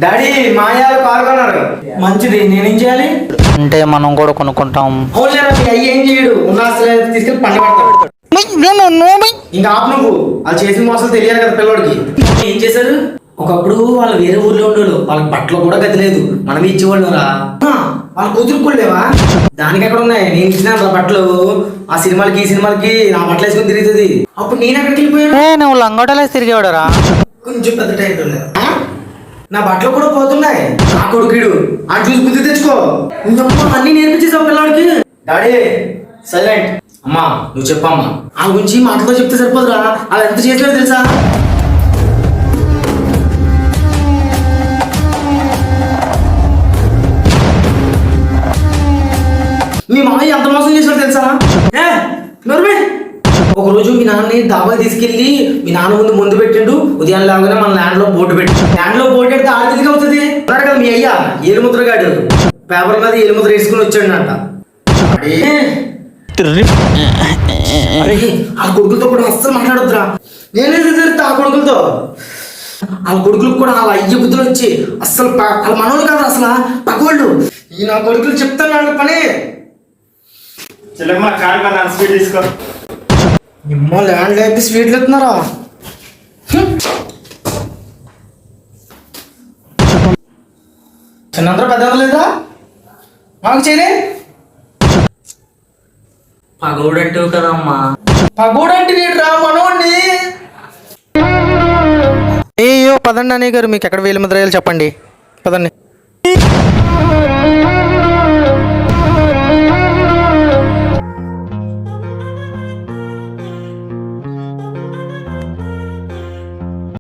Daddy మాయాలు పాల్గొన్నారు. మంచిది, నేనేం చేయాలి అంటే మనం కూడా కొనుక్కుంటాం. అవునా, మీ అయ్యి ఏం చేయడు, ఉన్న ఆస్తులు తీసుకెళ్ళి పంట పెడతాడు. ఇంకా ఆపు నువ్వు, వాళ్ళు చేసిన మోసాలు తెలియాలి కదా పిల్లడికి. ఏం చేశారు? ఒకప్పుడు వాళ్ళు వేరే ఊర్లో ఉండేవాళ్ళు, వాళ్ళకి బట్టలు కూడా గతి లేదు, మనమే ఇచ్చేవాళ్ళు రా. వాళ్ళ కూతురుకోలేవా? దానికి ఎక్కడ ఉన్నాయి, నేను ఇచ్చిన బట్టలు ఆ సినిమాలకి ఈ సినిమాలకి నా బట్టలు వేసుకొని తిరుగుతుంది. అప్పుడు నేను ఎక్కడికి వెళ్ళిపోయాను? నువ్వు లంగోటలేసి తిరిగేవాడరా? కొంచెం పెద్ద టైం నా బట్టలు కూడా పోతున్నాయి. నా కొడుకుడు ఆ చూసి బుద్ధి తెచ్చుకో. అన్ని నేర్పించేసావు పిల్లడికి. Daddy silent. అమ్మా నువ్వు చెప్పమ్మా, ఆ గురించి మాటతో చెప్తే సరిపోదురా, అలా ఎంత చేసినారో తెలుసా? మీ మామయ్య ఎంత మోసం చేసినారో తెలుసా? ఒక రోజు మీ నాన్నని దాబా తీసుకెళ్లి మీ నాన్న ముందు పెట్టిండు. ఉదయం లాగానే మన ల్యాండ్ లో బోటు పెట్టి, ల్యాండ్ లో బోటు పెడితే ఆర్థిక అవుతుంది అన్నాడు కదా మీ అయ్యా. ఏలుముద్రగాడు పేపర్ మీద ఏలుముద్ర వేసుకుని వచ్చాడు అంట. ఆ కొడుకులతో కూడా అస్సలు మాట్లాడొద్దురా. నేనే తిరుగుతా ఆ కొడుకులతో. వాళ్ళ కొడుకులకు కూడా వాళ్ళ అయ్య బుద్ధులు వచ్చి అస్సలు వాళ్ళ మనోళ్ళు కాదు, అసలు పగోళ్ళు. ఈ నా కొడుకులు చెప్తాను వాళ్ళ పని. స్వీట్ తీసుకో. నిమ్మ ల్యాండ్ లేకపోతే స్వీట్లు ఎత్తున్నారా? చిన్నందరూ పెద్ద లేదా మాకు చేయలే. పగోడంటే కదమ్మా. పగోడంటే నేను రా మనోడిని. అయ్యో పదండి అన్నయ్య గారు, మీకు ఎక్కడ వేలు ముద్రయాలు చెప్పండి పదండి.